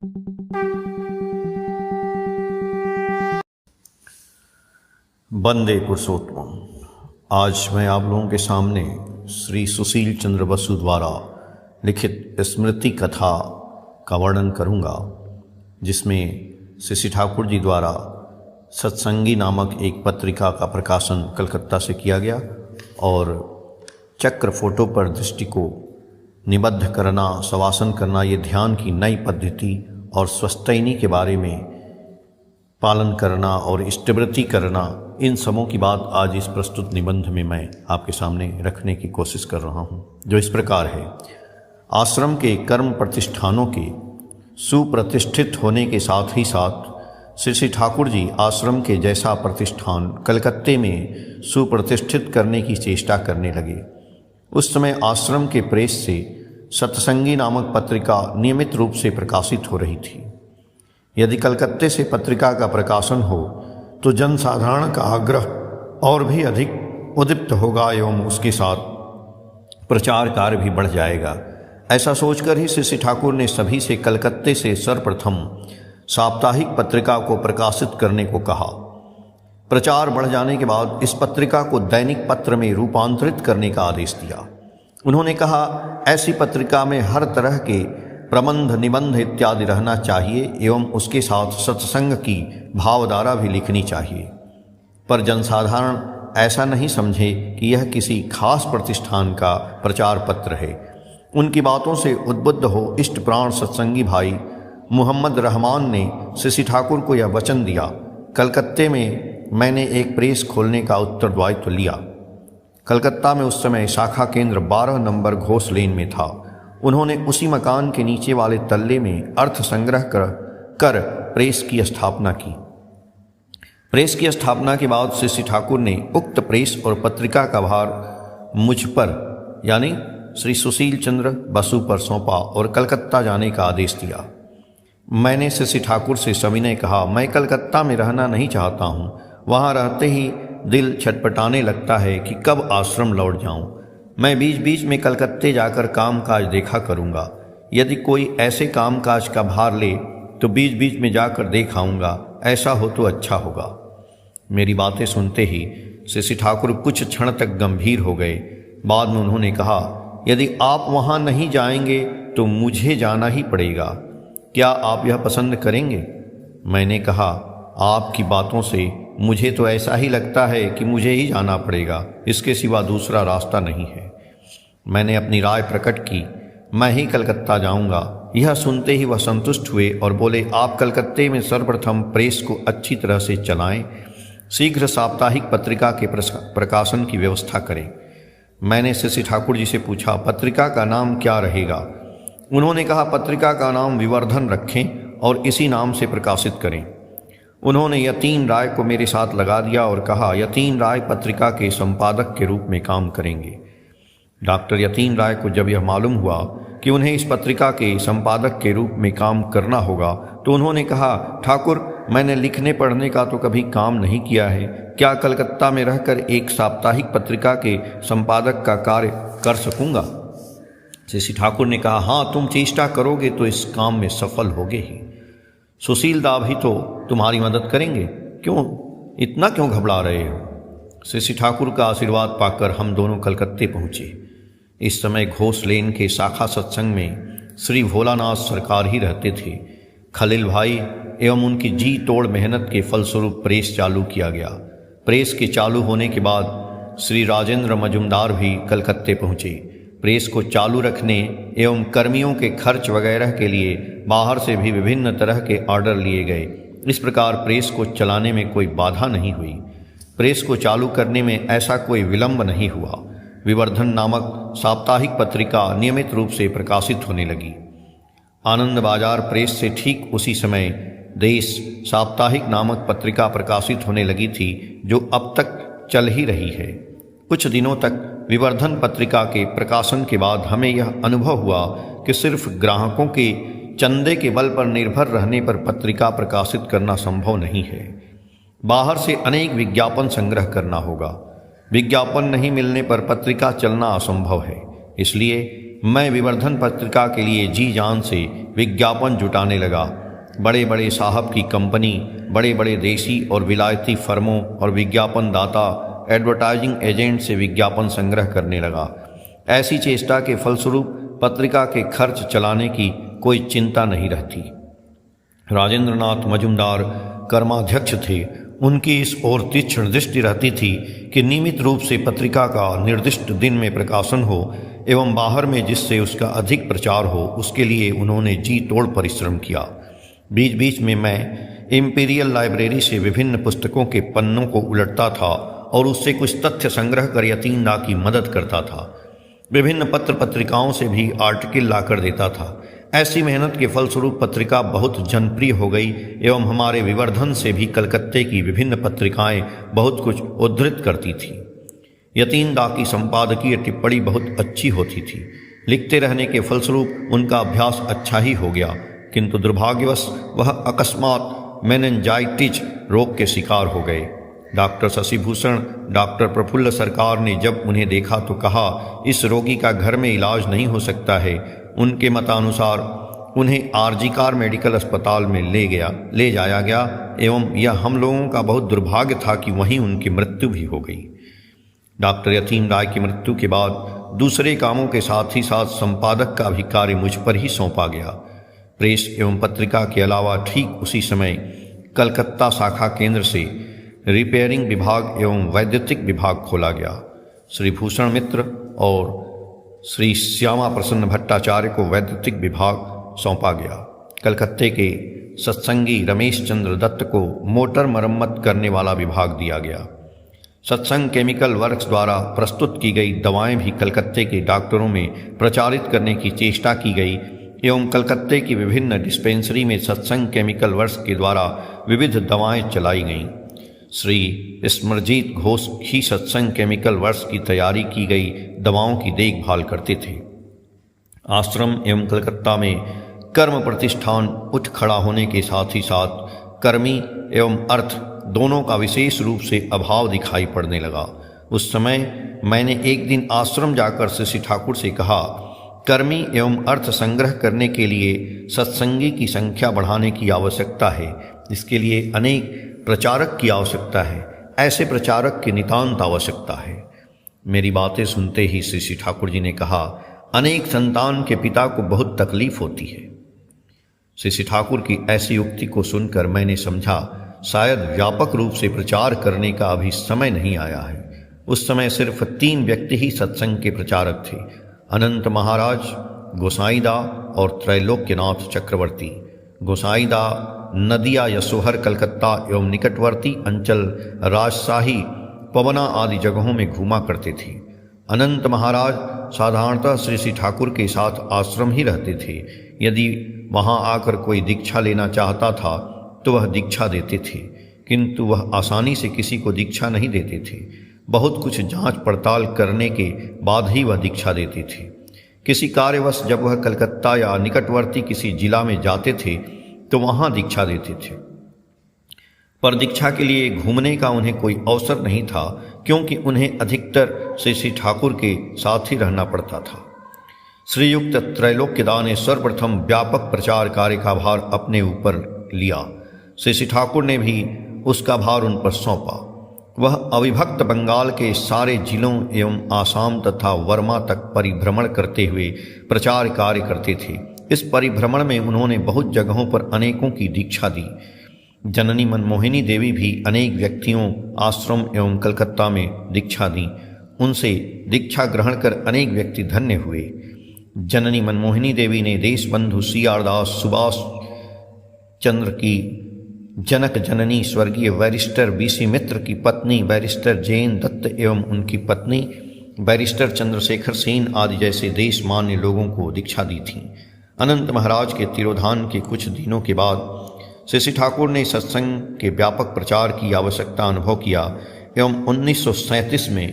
वंदे पुरुषोत्तम। आज मैं आप लोगों के सामने श्री सुशील चंद्र बसु द्वारा लिखित स्मृति कथा का वर्णन करूंगा, जिसमें श्री ठाकुर जी द्वारा सत्संगी नामक एक पत्रिका का प्रकाशन कलकत्ता से किया गया और चक्र फोटो पर दृष्टि को निबद्ध करना, शवासन करना, ये ध्यान की नई पद्धति और स्वस्थैनी के बारे में पालन करना और इष्टवृत्ति करना, इन सबों की बात आज इस प्रस्तुत निबंध में मैं आपके सामने रखने की कोशिश कर रहा हूँ, जो इस प्रकार है। आश्रम के कर्म प्रतिष्ठानों के सुप्रतिष्ठित होने के साथ ही साथ श्री ठाकुर जी आश्रम के जैसा प्रतिष्ठान कलकत्ते में सुप्रतिष्ठित करने की चेष्टा करने लगे। उस समय आश्रम के प्रेस से सत्संगी नामक पत्रिका नियमित रूप से प्रकाशित हो रही थी। यदि कलकत्ते से पत्रिका का प्रकाशन हो तो जनसाधारण का आग्रह और भी अधिक उद्दीप्त होगा एवं उसके साथ प्रचार कार्य भी बढ़ जाएगा। ऐसा सोचकर ही श्री ठाकुर ने सभी से कलकत्ते से सर्वप्रथम साप्ताहिक पत्रिका को प्रकाशित करने को कहा। प्रचार बढ़ जाने के बाद इस पत्रिका को दैनिक पत्र में रूपांतरित करने का आदेश दिया। उन्होंने कहा, ऐसी पत्रिका में हर तरह के प्रबंध, निबंध इत्यादि रहना चाहिए एवं उसके साथ सत्संग की भावधारा भी लिखनी चाहिए, पर जनसाधारण ऐसा नहीं समझे कि यह किसी खास प्रतिष्ठान का प्रचार पत्र है। उनकी बातों से उद्बुद्ध हो इष्ट प्राण सत्संगी भाई मोहम्मद रहमान ने श्री ठाकुर को यह वचन दिया। कलकत्ते में मैंने एक प्रेस खोलने का उत्तरदायित्व लिया। कलकत्ता में उस समय शाखा केंद्र 12 नंबर घोष लेन में था। उन्होंने उसी मकान के नीचे वाले तल्ले में अर्थ संग्रह कर प्रेस की स्थापना की। प्रेस की स्थापना के बाद श्री ठाकुर ने उक्त प्रेस और पत्रिका का भार मुझ पर यानी श्री सुशील चंद्र बसु पर सौंपा और कलकत्ता जाने का आदेश दिया। मैंने श्री ठाकुर से सविनय कहा, मैं कलकत्ता में रहना नहीं चाहता हूँ। वहाँ रहते ही दिल छटपटाने लगता है कि कब आश्रम लौट जाऊँ। मैं बीच बीच में कलकत्ते जाकर कामकाज देखा करूँगा। यदि कोई ऐसे कामकाज का भार ले तो बीच बीच में जाकर देख आऊँगा। ऐसा हो तो अच्छा होगा। मेरी बातें सुनते ही श्री ठाकुर कुछ क्षण तक गंभीर हो गए। बाद में उन्होंने कहा, यदि आप वहाँ नहीं जाएंगे तो मुझे जाना ही पड़ेगा। क्या आप यह पसंद करेंगे? मैंने कहा, आपकी बातों से मुझे तो ऐसा ही लगता है कि मुझे ही जाना पड़ेगा, इसके सिवा दूसरा रास्ता नहीं है। मैंने अपनी राय प्रकट की, मैं ही कलकत्ता जाऊंगा। यह सुनते ही वह संतुष्ट हुए और बोले, आप कलकत्ते में सर्वप्रथम प्रेस को अच्छी तरह से चलाएं, शीघ्र साप्ताहिक पत्रिका के प्रकाशन की व्यवस्था करें। मैंने श्री ठाकुर जी से पूछा, पत्रिका का नाम क्या रहेगा? उन्होंने कहा, पत्रिका का नाम विवर्धन रखें और इसी नाम से प्रकाशित करें। उन्होंने यतीन राय को मेरे साथ लगा दिया और कहा, यतीन राय पत्रिका के संपादक के रूप में काम करेंगे। डॉक्टर यतीन राय को जब यह मालूम हुआ कि उन्हें इस पत्रिका के संपादक के रूप में काम करना होगा तो उन्होंने कहा, ठाकुर, मैंने लिखने पढ़ने का तो कभी काम नहीं किया है, क्या कलकत्ता में रहकर एक साप्ताहिक पत्रिका के संपादक का कार्य कर सकूंगा? श्री ठाकुर ने कहा, हाँ, तुम चेष्टा करोगे तो इस काम में सफल होगे ही। सुशील दा भी तो तुम्हारी मदद करेंगे, इतना क्यों घबरा रहे हो? श्री ठाकुर का आशीर्वाद पाकर हम दोनों कलकत्ते पहुँचे। इस समय घोष लेन के शाखा सत्संग में श्री भोलानाथ सरकार ही रहते थे। खलील भाई एवं उनकी जी तोड़ मेहनत के फलस्वरूप प्रेस चालू किया गया। प्रेस के चालू होने के बाद श्री राजेंद्र मजुमदार भी कलकत्ते पहुँचे। प्रेस को चालू रखने एवं कर्मियों के खर्च वगैरह के लिए बाहर से भी विभिन्न तरह के ऑर्डर लिए गए। इस प्रकार प्रेस को चलाने में कोई बाधा नहीं हुई। प्रेस को चालू करने में ऐसा कोई विलंब नहीं हुआ। विवर्धन नामक साप्ताहिक पत्रिका नियमित रूप से प्रकाशित होने लगी। आनंद बाजार प्रेस से ठीक उसी समय देश साप्ताहिक नामक पत्रिका प्रकाशित होने लगी थी, जो अब तक चल ही रही है। कुछ दिनों तक विवर्धन पत्रिका के प्रकाशन के बाद हमें यह अनुभव हुआ कि सिर्फ ग्राहकों के चंदे के बल पर निर्भर रहने पर पत्रिका प्रकाशित करना संभव नहीं है। बाहर से अनेक विज्ञापन संग्रह करना होगा। विज्ञापन नहीं मिलने पर पत्रिका चलना असंभव है। इसलिए मैं विवर्धन पत्रिका के लिए जी जान से विज्ञापन जुटाने लगा। बड़े बड़े साहब की कंपनी, बड़े बड़े देसी और विलायती फर्मों और विज्ञापन दाता एडवर्टाइजिंग एजेंट से विज्ञापन संग्रह करने लगा। ऐसी चेष्टा के फलस्वरूप पत्रिका के खर्च चलाने की कोई चिंता नहीं रहती। राजेंद्र नाथ मजुमदार कर्माध्यक्ष थे। उनकी इस ओर तीक्ष्ण दृष्टि रहती थी कि नियमित रूप से पत्रिका का निर्दिष्ट दिन में प्रकाशन हो एवं बाहर में जिससे उसका अधिक प्रचार हो, उसके लिए उन्होंने जी तोड़ परिश्रम किया। बीच बीच में मैं इम्पीरियल लाइब्रेरी से विभिन्न पुस्तकों के पन्नों को उलटता था और उससे कुछ तथ्य संग्रह कर यतीमदा की मदद करता था। विभिन्न पत्र पत्रिकाओं से भी आर्टिकल लाकर देता था। ऐसी मेहनत के फलस्वरूप पत्रिका बहुत जनप्रिय हो गई एवं हमारे विवर्धन से भी कलकत्ते की विभिन्न पत्रिकाएं बहुत कुछ उद्धृत करती थी। यतीमदा की संपादकीय टिप्पणी बहुत अच्छी होती थी। लिखते रहने के फलस्वरूप उनका अभ्यास अच्छा ही हो गया, किंतु दुर्भाग्यवश वह अकस्मात मेनिंजाइटिस रोग के शिकार हो गए। डॉक्टर शशिभूषण, डॉक्टर प्रफुल्ल सरकार ने जब उन्हें देखा तो कहा, इस रोगी का घर में इलाज नहीं हो सकता है। उनके मतानुसार उन्हें आरजीकार मेडिकल अस्पताल में ले जाया गया एवं यह हम लोगों का बहुत दुर्भाग्य था कि वहीं उनकी मृत्यु भी हो गई। डॉक्टर यतीम राय की मृत्यु के बाद दूसरे कामों के साथ ही साथ संपादक का भी कार्य मुझ पर ही सौंपा गया। प्रेस एवं पत्रिका के अलावा ठीक उसी समय कलकत्ता शाखा केंद्र से रिपेयरिंग विभाग एवं वैद्युतिक विभाग खोला गया। श्री भूषण मित्र और श्री श्यामा प्रसन्न भट्टाचार्य को वैद्युतिक विभाग सौंपा गया। कलकत्ते के सत्संगी रमेश चंद्र दत्त को मोटर मरम्मत करने वाला विभाग दिया गया। सत्संग केमिकल वर्क्स द्वारा प्रस्तुत की गई दवाएं भी कलकत्ते के डॉक्टरों में प्रचारित करने की चेष्टा की गई एवं कलकत्ते की विभिन्न डिस्पेंसरी में सत्संग केमिकल वर्क्स के द्वारा विविध दवाएं चलाई गईं। श्री स्मरजीत घोष ही सत्संग केमिकल वर्क्स की तैयारी की गई दवाओं की देखभाल करते थे। आश्रम एवं कलकत्ता में कर्म प्रतिष्ठान उठ खड़ा होने के साथ ही साथ कर्मी एवं अर्थ दोनों का विशेष रूप से अभाव दिखाई पड़ने लगा। उस समय मैंने एक दिन आश्रम जाकर श्री ठाकुर से कहा, कर्मी एवं अर्थ संग्रह करने के लिए सत्संगी की संख्या बढ़ाने की आवश्यकता है। इसके लिए अनेक प्रचारक की आवश्यकता है। ऐसे प्रचारक की नितांत आवश्यकता है। मेरी बातें सुनते ही श्री ठाकुर जी ने कहा, अनेक संतान के पिता को बहुत तकलीफ होती है। श्री ठाकुर की ऐसी उक्ति को सुनकर मैंने समझा शायद व्यापक रूप से प्रचार करने का अभी समय नहीं आया है। उस समय सिर्फ 3 व्यक्ति ही सत्संग के प्रचारक थे, अनंत महाराज, गोसाईदा और त्रैलोक्यनाथ चक्रवर्ती। गोसाईदा नदिया यशोहर कलकत्ता एवं निकटवर्ती अंचल राजशाही पवना आदि जगहों में घूमा करते थे। अनंत महाराज साधारणतः श्री ठाकुर के साथ आश्रम ही रहते थे। यदि वहां आकर कोई दीक्षा लेना चाहता था तो वह दीक्षा देते थे, किंतु वह आसानी से किसी को दीक्षा नहीं देते थे। बहुत कुछ जांच पड़ताल करने के बाद ही वह दीक्षा देते थे। किसी कार्यवश जब वह कलकत्ता या निकटवर्ती किसी जिला में जाते थे तो वहां दीक्षा देते थे, पर दीक्षा के लिए घूमने का उन्हें कोई अवसर नहीं था, क्योंकि उन्हें अधिकतर श्री ठाकुर के साथ ही रहना पड़ता था। श्रीयुक्त त्रैलोक्यदा ने सर्वप्रथम व्यापक प्रचार कार्य का भार अपने ऊपर लिया। श्री ठाकुर ने भी उसका भार उन पर सौंपा। वह अविभक्त बंगाल के सारे जिलों एवं आसाम तथा वर्मा तक परिभ्रमण करते हुए प्रचार कार्य करते थे। इस परिभ्रमण में उन्होंने बहुत जगहों पर अनेकों की दीक्षा दी। जननी मनमोहिनी देवी भी अनेक व्यक्तियों, आश्रम एवं कलकत्ता में दीक्षा दी। उनसे दीक्षा ग्रहण कर अनेक व्यक्ति धन्य हुए। जननी मनमोहिनी देवी ने देशबंधु C.R. दास, सुभाष चंद्र की जनक जननी स्वर्गीय बैरिस्टर B.C. मित्र की पत्नी बैरिस्टर जैन दत्त एवं उनकी पत्नी बैरिस्टर चंद्रशेखर सेन आदि जैसे देशमान्य लोगों को दीक्षा दी थी। अनंत महाराज के तिरोधान के कुछ दिनों के बाद श्री ठाकुर ने सत्संग के व्यापक प्रचार की आवश्यकता अनुभव किया एवं 1937 में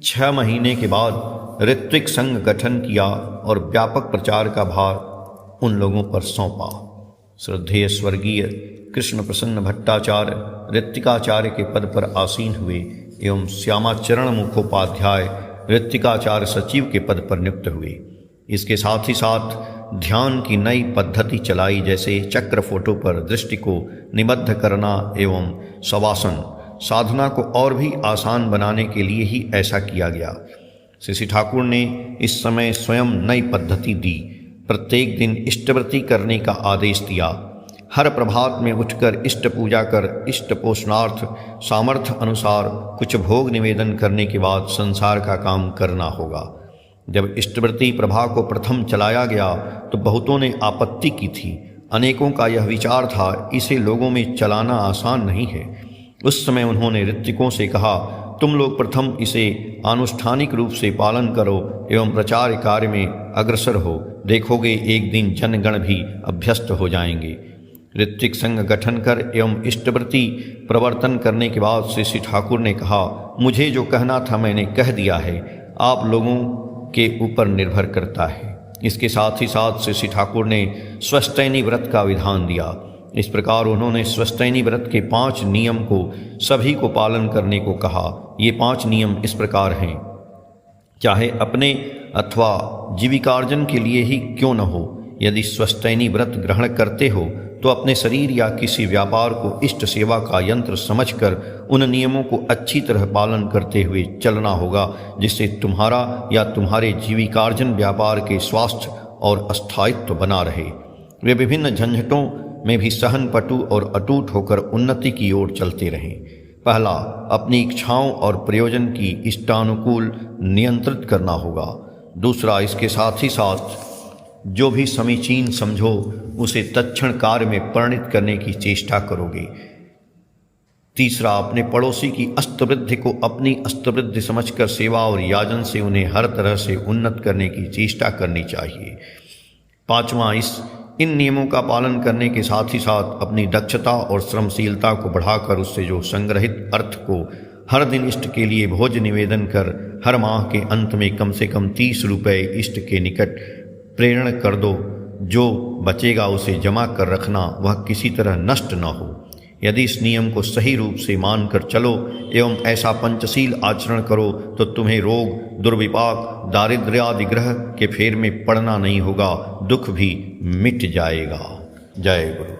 6 महीने के बाद ऋत्विक संघ गठन किया और व्यापक प्रचार का भार उन लोगों पर सौंपा। श्रद्धेय स्वर्गीय कृष्ण प्रसन्न भट्टाचार्य ऋत्विकाचार्य के पद पर आसीन हुए एवं श्यामाचरण मुखोपाध्याय ऋत्विकाचार्य सचिव के पद पर नियुक्त हुए। इसके साथ ही साथ ध्यान की नई पद्धति चलाई, जैसे चक्र फोटो पर दृष्टि को निबद्ध करना एवं शवासन। साधना को और भी आसान बनाने के लिए ही ऐसा किया गया। श्री ठाकुर ने इस समय स्वयं नई पद्धति दी। प्रत्येक दिन इष्टवृत्ति करने का आदेश दिया। हर प्रभात में उठकर इष्ट पूजा कर इष्ट पोषणार्थ सामर्थ्य अनुसार कुछ भोग निवेदन करने के बाद संसार का काम करना होगा। जब इष्टवृत्ति प्रभा को प्रथम चलाया गया तो बहुतों ने आपत्ति की थी। अनेकों का यह विचार था, इसे लोगों में चलाना आसान नहीं है। उस समय उन्होंने ऋत्विकों से कहा, तुम लोग प्रथम इसे आनुष्ठानिक रूप से पालन करो एवं प्रचार कार्य में अग्रसर हो। देखोगे एक दिन जनगण भी अभ्यस्त हो जाएंगे। ऋत्विक संघ गठन कर एवं इष्टवृत्ति प्रवर्तन करने के बाद श्री ठाकुर ने कहा, मुझे जो कहना था मैंने कह दिया है, आप लोगों के ऊपर निर्भर करता है। इसके साथ ही साथ श्री ठाकुर ने स्वस्थैनी व्रत का विधान दिया। इस प्रकार उन्होंने स्वस्थैनी व्रत के 5 नियम को सभी को पालन करने को कहा। ये 5 नियम इस प्रकार हैं, चाहे अपने अथवा जीविकार्जन के लिए ही क्यों न हो, यदि स्वस्थैनी व्रत ग्रहण करते हो तो अपने शरीर या किसी व्यापार को इष्ट सेवा का यंत्र समझकर उन नियमों को अच्छी तरह पालन करते हुए चलना होगा, जिससे तुम्हारा या तुम्हारे जीविकार्जन व्यापार के स्वास्थ्य और स्थायित्व बना रहे। वे विभिन्न झंझटों में भी सहनपटु और अटूट होकर उन्नति की ओर चलते रहें। पहला, अपनी इच्छाओं और प्रयोजन की इष्टानुकूल नियंत्रित करना होगा। दूसरा, इसके साथ ही साथ जो भी समीचीन समझो उसे तत्क्षण कार्य में परिणत करने की चेष्टा करोगे। तीसरा, अपने पड़ोसी की अस्तवृद्धि को अपनी अस्तवृद्धि समझकर सेवा और याजन से उन्हें हर तरह से उन्नत करने की चेष्टा करनी चाहिए। पांचवा, इन नियमों का पालन करने के साथ ही साथ अपनी दक्षता और श्रमशीलता को बढ़ाकर उससे जो संग्रहित अर्थ को हर दिन इष्ट के लिए भोज निवेदन कर हर माह के अंत में कम से कम 30 रुपये इष्ट के निकट प्रेरण कर दो। जो बचेगा उसे जमा कर रखना, वह किसी तरह नष्ट न हो। यदि इस नियम को सही रूप से मानकर चलो एवं ऐसा पंचशील आचरण करो तो तुम्हें रोग, दुर्विपाक, दारिद्र्य आदि ग्रह के फेर में पड़ना नहीं होगा, दुख भी मिट जाएगा। जय गुरु।